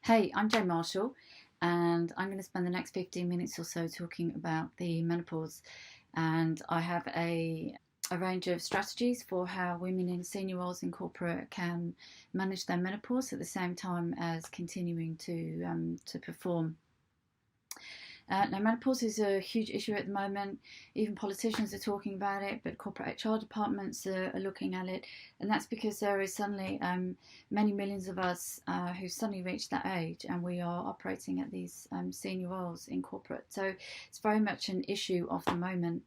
Hey, I'm Jane Marshall, and I'm going to spend the next 15 minutes or so talking about the menopause. And I have a range of strategies for how women in senior roles in corporate can manage their menopause at the same time as continuing to perform. Now, menopause is a huge issue at the moment. Even politicians are talking about it, but corporate HR departments are looking at it, and that's because there is suddenly many millions of us who suddenly reached that age, and we are operating at these senior roles in corporate. So it's very much an issue of the moment,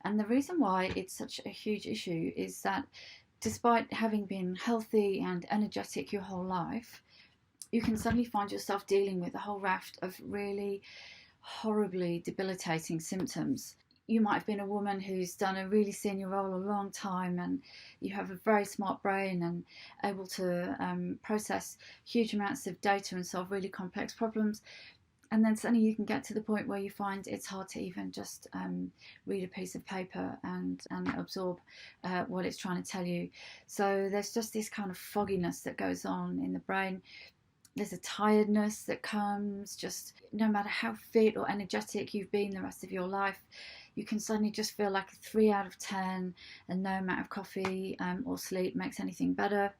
and the reason why it's such a huge issue is that despite having been healthy and energetic your whole life, you can suddenly find yourself dealing with a whole raft of really horribly debilitating symptoms. You might have been a woman who's done a really senior role a long time, and you have a very smart brain and able to process huge amounts of data and solve really complex problems. And then suddenly you can get to the point where you find it's hard to even just read a piece of paper and absorb what it's trying to tell you. So there's just this kind of fogginess that goes on in the brain. There's a tiredness that comes just no matter how fit or energetic you've been the rest of your life. You can suddenly just feel like a 3 out of 10, and no amount of coffee or sleep makes anything better.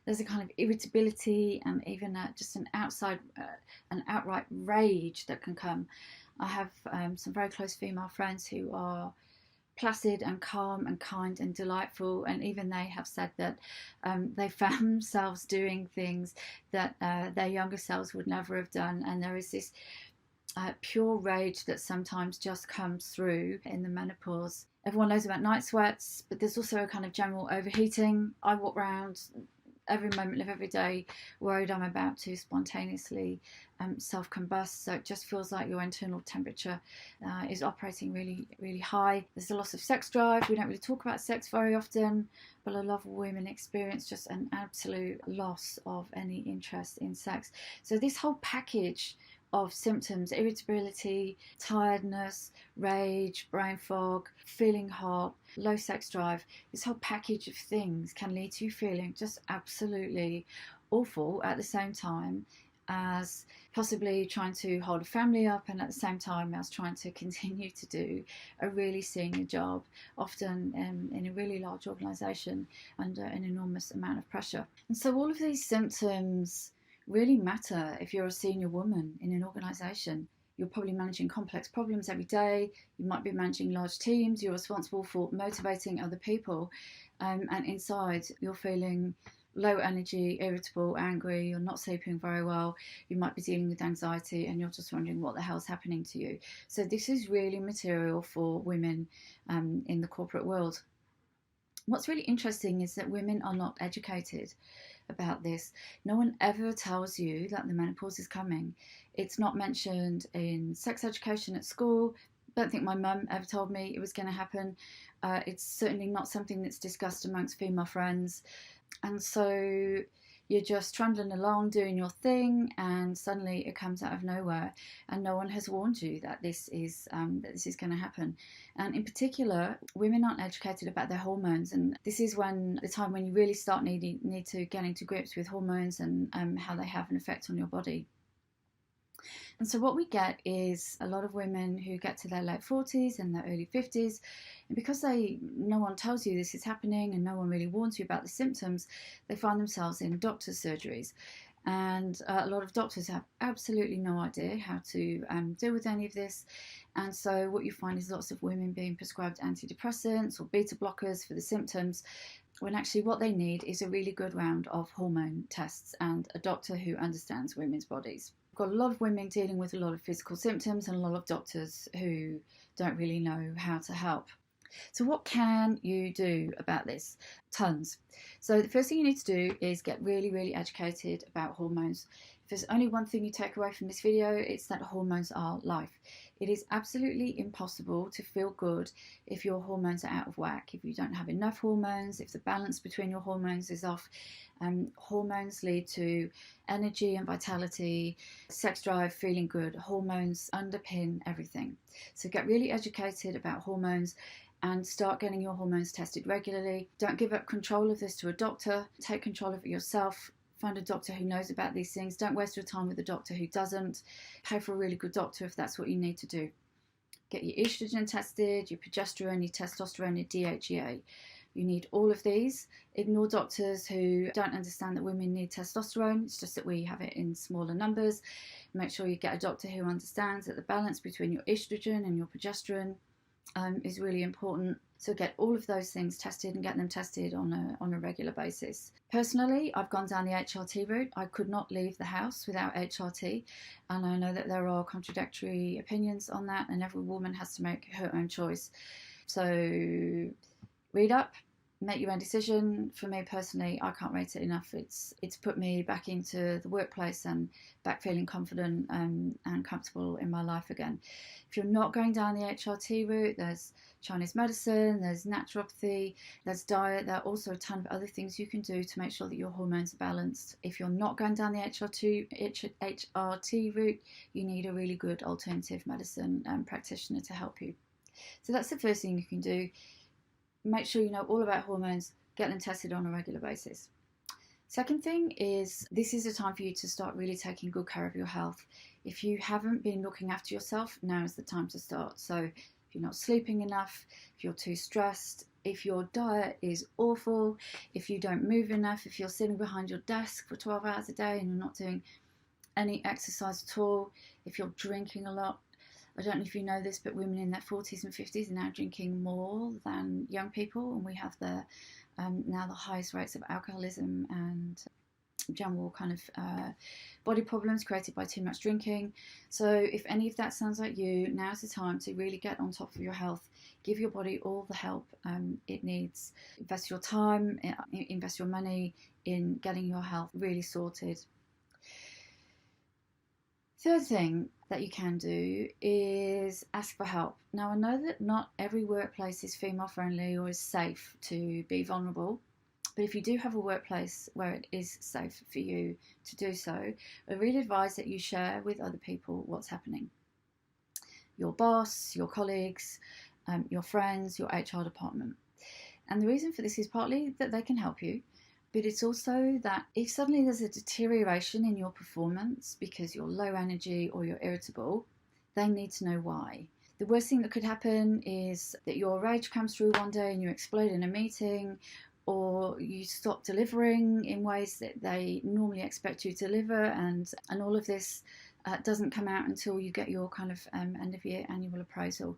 There's a kind of irritability and even just an outright rage that can come. I have some very close female friends who are placid and calm and kind and delightful, and even they have said that they found themselves doing things that their younger selves would never have done. And there is this pure rage that sometimes just comes through in the menopause. Everyone knows about night sweats, but there's also a kind of general overheating. I walk around every moment of every day worried I'm about to spontaneously self-combust. So it just feels like your internal temperature is operating really, really high. There's a loss of sex drive. We don't really talk about sex very often, but a lot of women experience just an absolute loss of any interest in sex. So this whole package of symptoms, irritability, tiredness, rage, brain fog, feeling hot, low sex drive, this whole package of things can lead to you feeling just absolutely awful at the same time as possibly trying to hold a family up, and at the same time as trying to continue to do a really senior job, often in a really large organisation under an enormous amount of pressure. And so all of these symptoms really matter if you're a senior woman in an organisation. You're probably managing complex problems every day. You might be managing large teams. You're responsible for motivating other people. And inside, you're feeling low energy, irritable, angry. You're not sleeping very well. You might be dealing with anxiety, and you're just wondering what the hell's happening to you. So this is really material for women in the corporate world. What's really interesting is that women are not educated about this. No one ever tells you that the menopause is coming. It's not mentioned in sex education at school. I don't think my mum ever told me it was going to happen. It's certainly not something that's discussed amongst female friends. And so you're just trundling along doing your thing, and suddenly it comes out of nowhere, and no one has warned you that this is going to happen. And in particular, women aren't educated about their hormones, and this is when the time when you really start need to get into grips with hormones and how they have an effect on your body. And so what we get is a lot of women who get to their late 40s and their early 50s, and because no one tells you this is happening and no one really warns you about the symptoms, they find themselves in doctor's surgeries. And a lot of doctors have absolutely no idea how to deal with any of this. And so what you find is lots of women being prescribed antidepressants or beta blockers for the symptoms, when actually what they need is a really good round of hormone tests and a doctor who understands women's bodies. We've got a lot of women dealing with a lot of physical symptoms and a lot of doctors who don't really know how to help. So what can you do about this? Tons. So the first thing you need to do is get really, really educated about hormones. If there's only one thing you take away from this video, it's that hormones are life. It is absolutely impossible to feel good if your hormones are out of whack, if you don't have enough hormones, if the balance between your hormones is off. Hormones lead to energy and vitality, sex drive, feeling good. Hormones underpin everything. So get really educated about hormones and start getting your hormones tested regularly. Don't give up control of this to a doctor. Take control of it yourself. Find a doctor who knows about these things. Don't waste your time with a doctor who doesn't. Pay for a really good doctor if that's what you need to do. Get your estrogen tested, your progesterone, your testosterone, your DHEA. You need all of these. Ignore doctors who don't understand that women need testosterone. It's just that we have it in smaller numbers. Make sure you get a doctor who understands that the balance between your estrogen and your progesterone is really important. So get all of those things tested and get them tested on a regular basis. Personally, I've gone down the HRT route. I could not leave the house without HRT, and I know that there are contradictory opinions on that, and every woman has to make her own choice. So read up, make your own decision. For me personally, I can't rate it enough. It's put me back into the workplace and back feeling confident and comfortable in my life again. If you're not going down the HRT route, there's Chinese medicine, there's naturopathy, there's diet. There are also a ton of other things you can do to make sure that your hormones are balanced. If you're not going down the HRT route, you need a really good alternative medicine practitioner to help you. So that's the first thing you can do. Make sure you know all about hormones, get them tested on a regular basis. Second thing is, this is a time for you to start really taking good care of your health. If you haven't been looking after yourself, now is the time to start. So if you're not sleeping enough, if you're too stressed, if your diet is awful, if you don't move enough, if you're sitting behind your desk for 12 hours a day and you're not doing any exercise at all, if you're drinking a lot. I don't know if you know this, but women in their 40s and 50s are now drinking more than young people, and we have now the highest rates of alcoholism and general kind of body problems created by too much drinking. So if any of that sounds like you, now's the time to really get on top of your health. Give your body all the help it needs. Invest your time, invest your money in getting your health really sorted. Third thing that you can do is ask for help. Now, I know that not every workplace is female friendly or is safe to be vulnerable, but if you do have a workplace where it is safe for you to do so, I really advise that you share with other people what's happening. Your boss, your colleagues, your friends, your HR department. And the reason for this is partly that they can help you, but it's also that if suddenly there's a deterioration in your performance because you're low energy or you're irritable, they need to know why. The worst thing that could happen is that your rage comes through one day and you explode in a meeting, or you stop delivering in ways that they normally expect you to deliver, and all of this doesn't come out until you get your kind of end of year annual appraisal.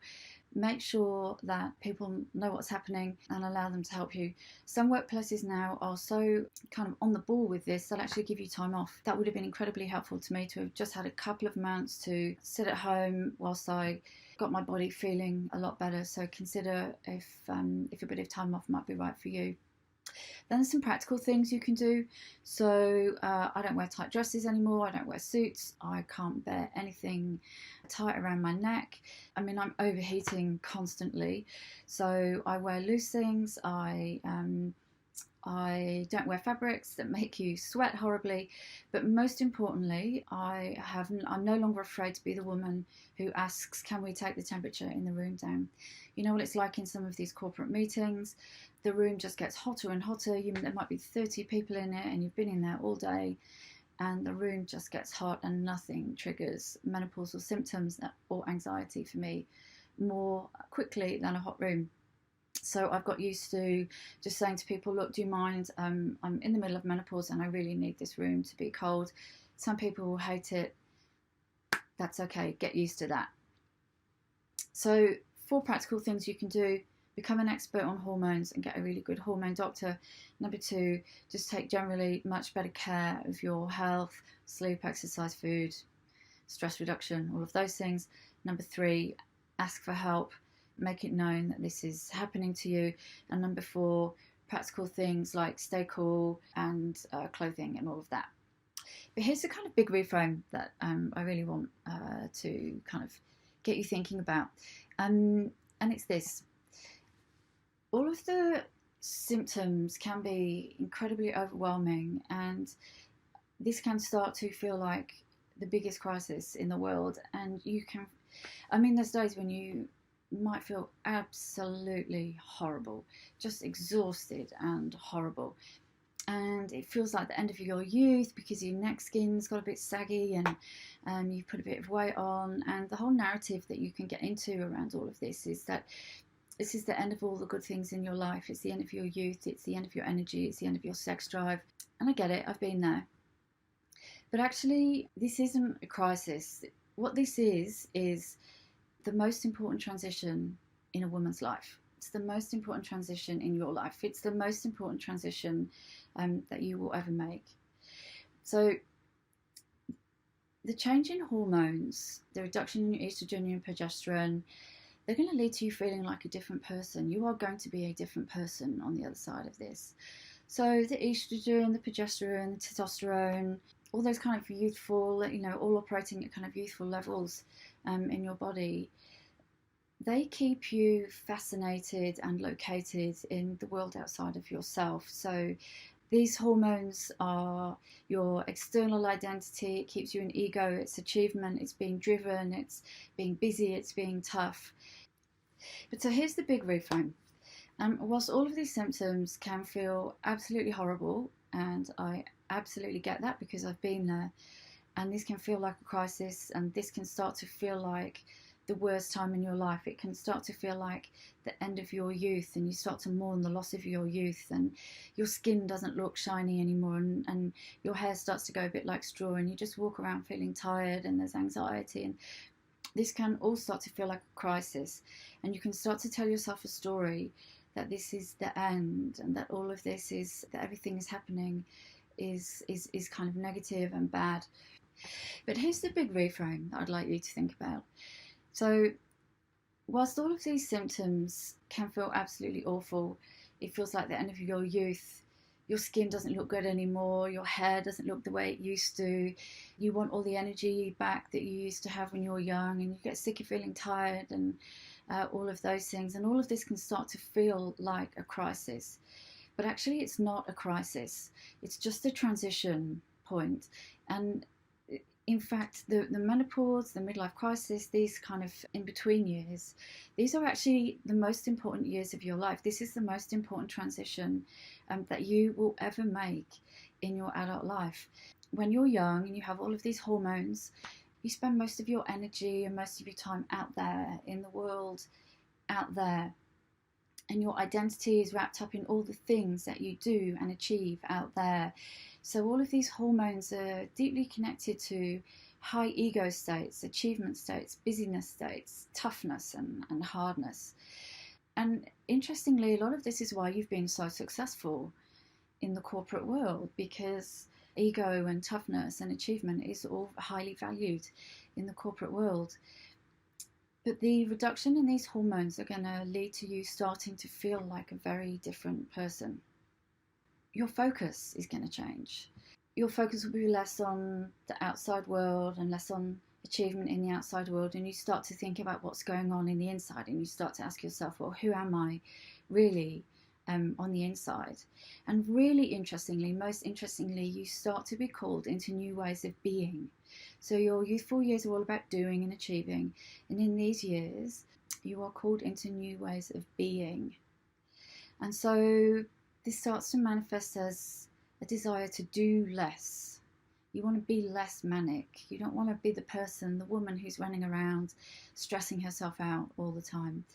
Make sure that people know what's happening and allow them to help you. Some workplaces now are so kind of on the ball with this, they'll actually give you time off. That would have been incredibly helpful to me to have just had a couple of months to sit at home whilst I got my body feeling a lot better. So consider if a bit of time off might be right for you. Then there's some practical things you can do. So I don't wear tight dresses anymore. I don't wear suits. I can't bear anything tight around my neck. I mean, I'm overheating constantly. So I wear loose things. I don't wear fabrics that make you sweat horribly, but most importantly, I'm no longer afraid to be the woman who asks, can we take the temperature in the room down? You know what it's like in some of these corporate meetings. The room just gets hotter and hotter. There might be 30 people in it and you've been in there all day, and the room just gets hot and nothing triggers menopausal symptoms or anxiety for me more quickly than a hot room. So I've got used to just saying to people, look, do you mind? I'm in the middle of menopause and I really need this room to be cold. Some people will hate it. That's okay. Get used to that. So 4 practical things you can do. Become an expert on hormones and get a really good hormone doctor. Number 2, just take generally much better care of your health, sleep, exercise, food, stress reduction, all of those things. Number 3, ask for help. Make it known that this is happening to you. And number 4, practical things like stay cool and clothing and all of that. But here's the kind of big reframe that I really want to kind of get you thinking about. And it's this. All of the symptoms can be incredibly overwhelming, and this can start to feel like the biggest crisis in the world. And there's days when you might feel absolutely horrible, just exhausted and horrible. and it feels like the end of your youth because your neck skin's got a bit saggy, and you've put a bit of weight on, and the whole narrative that you can get into around all of this is that this is the end of all the good things in your life. It's the end of your youth, it's the end of your energy, it's the end of your sex drive. And I get it, I've been there. But actually, this isn't a crisis. What this is the most important transition in a woman's life. It's the most important transition in your life. It's the most important transition that you will ever make. So the change in hormones, the reduction in your estrogen and progesterone, they're going to lead to you feeling like a different person. You are going to be a different person on the other side of this. So the estrogen, the progesterone, the testosterone, all those kind of youthful, all operating at kind of youthful levels in your body, they keep you fascinated and located in the world outside of yourself. So these hormones are your external identity. It keeps you in ego, it's achievement, it's being driven, it's being busy, it's being tough. But so here's the big reframe. Whilst all of these symptoms can feel absolutely horrible, and I absolutely get that because I've been there, and this can feel like a crisis, and this can start to feel like the worst time in your life. It can start to feel like the end of your youth, and you start to mourn the loss of your youth, and your skin doesn't look shiny anymore, and your hair starts to go a bit like straw, and you just walk around feeling tired, and there's anxiety, and this can all start to feel like a crisis, and you can start to tell yourself a story that this is the end, and that all of this is, that everything is happening is kind of negative and bad. But here's the big reframe that I'd like you to think about. So whilst all of these symptoms can feel absolutely awful, it feels like the end of your youth, your skin doesn't look good anymore, your hair doesn't look the way it used to, you want all the energy back that you used to have when you were young, and you get sick of feeling tired, and all of those things, and all of this can start to feel like a crisis. But actually it's not a crisis, it's just a transition point. And in fact, the menopause, the midlife crisis, these kind of in-between years, these are actually the most important years of your life. This is the most important transition that you will ever make in your adult life. When you're young and you have all of these hormones, you spend most of your energy and most of your time out there in the world, out there. And your identity is wrapped up in all the things that you do and achieve out there. So all of these hormones are deeply connected to high ego states, achievement states, busyness states, toughness and hardness. And interestingly, a lot of this is why you've been so successful in the corporate world, because ego and toughness and achievement is all highly valued in the corporate world. But the reduction in these hormones are going to lead to you starting to feel like a very different person. Your focus is going to change. Your focus will be less on the outside world and less on achievement in the outside world, and you start to think about what's going on in the inside, and you start to ask yourself, well, who am I really on the inside? And really interestingly, most interestingly, you start to be called into new ways of being. So your youthful years are all about doing and achieving, and in these years you are called into new ways of being. And so this starts to manifest as a desire to do less. You want to be less manic. You don't want to be the person, the woman who's running around stressing herself out all the time.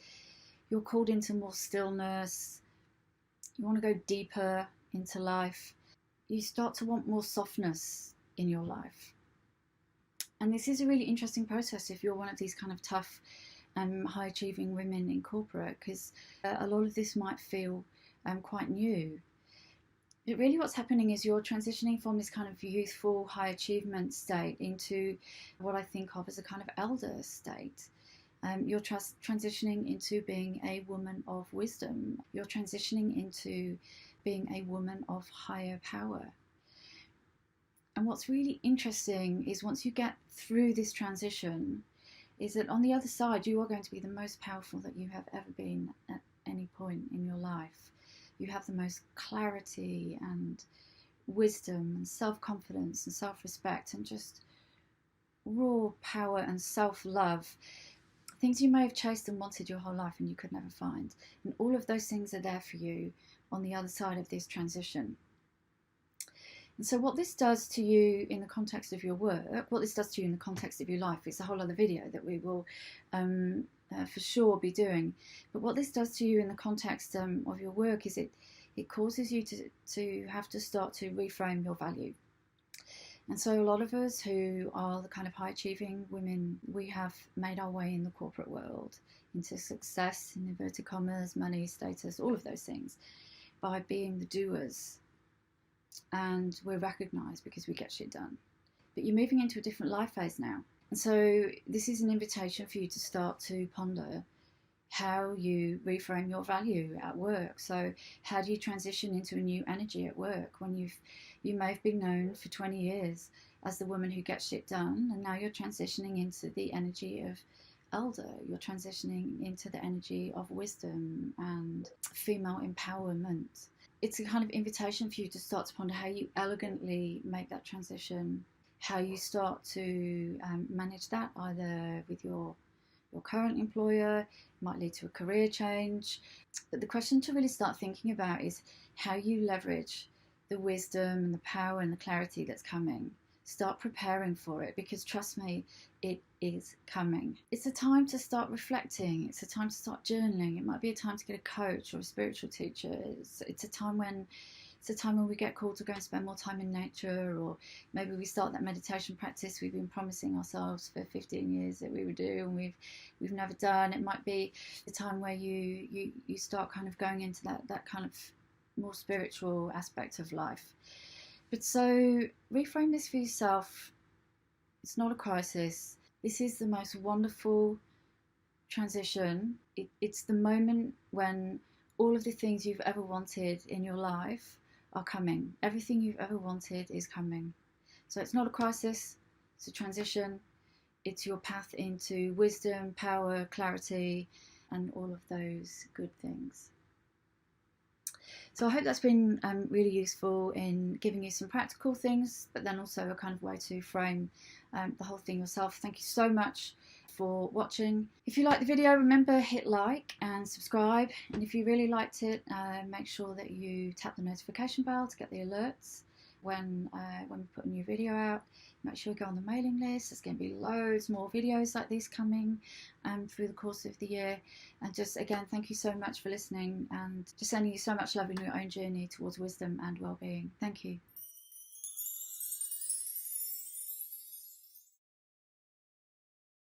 You're called into more stillness. You want to go deeper into life. You start to want more softness in your life. And this is a really interesting process if you're one of these kind of tough, high achieving women in corporate, because a lot of this might feel quite new. But really what's happening is you're transitioning from this kind of youthful, high achievement state into what I think of as a kind of elder state. You're transitioning into being a woman of wisdom. You're transitioning into being a woman of higher power. And what's really interesting is once you get through this transition, is that on the other side, you are going to be the most powerful that you have ever been at any point in your life. You have the most clarity and wisdom and self-confidence and self-respect and just raw power and self-love. Things you may have chased and wanted your whole life and you could never find. And all of those things are there for you on the other side of this transition. And so what this does to you in the context of your work, what this does to you in the context of your life, it's a whole other video that we will for sure be doing. But what this does to you in the context of your work is it causes you to have to start to reframe your value. And so a lot of us who are the kind of high achieving women, we have made our way in the corporate world into success, in inverted commas, money, status, all of those things, by being the doers. And we're recognised because we get shit done. But you're moving into a different life phase now. And so this is an invitation for you to start to ponder how you reframe your value at work. So how do you transition into a new energy at work when you may have been known for 20 years as the woman who gets shit done, and now you're transitioning into the energy of elder, you're transitioning into the energy of wisdom and female empowerment. It's a kind of invitation for you to start to ponder how you elegantly make that transition, how you start to manage that either with your current employer. It might lead to a career change. But the question to really start thinking about is how you leverage the wisdom and the power and the clarity that's coming. Start preparing for it, because trust me, it is coming. It's a time to start reflecting. It's a time to start journaling. It might be a time to get a coach or a spiritual teacher. It's a time when we get called to go and spend more time in nature, or maybe we start that meditation practice we've been promising ourselves for 15 years that we would do and we've never done. It might be the time where you start kind of going into that kind of more spiritual aspect of life. But so reframe this for yourself. It's not a crisis. This is the most wonderful transition. It's the moment when all of the things you've ever wanted in your life are coming. Everything you've ever wanted is coming. So it's not a crisis, it's a transition. It's your path into wisdom, power, clarity, and all of those good things. So I hope that's been really useful in giving you some practical things, but then also a kind of way to frame the whole thing yourself. Thank you so much for watching. If you liked the video, remember, hit like and subscribe. And if you really liked it, make sure that you tap the notification bell to get the alerts when we put a new video out. Make sure you go on the mailing list. There's going to be loads more videos like these coming through the course of the year. And just again, thank you so much for listening, and just sending you so much love in your own journey towards wisdom and well-being. Thank you.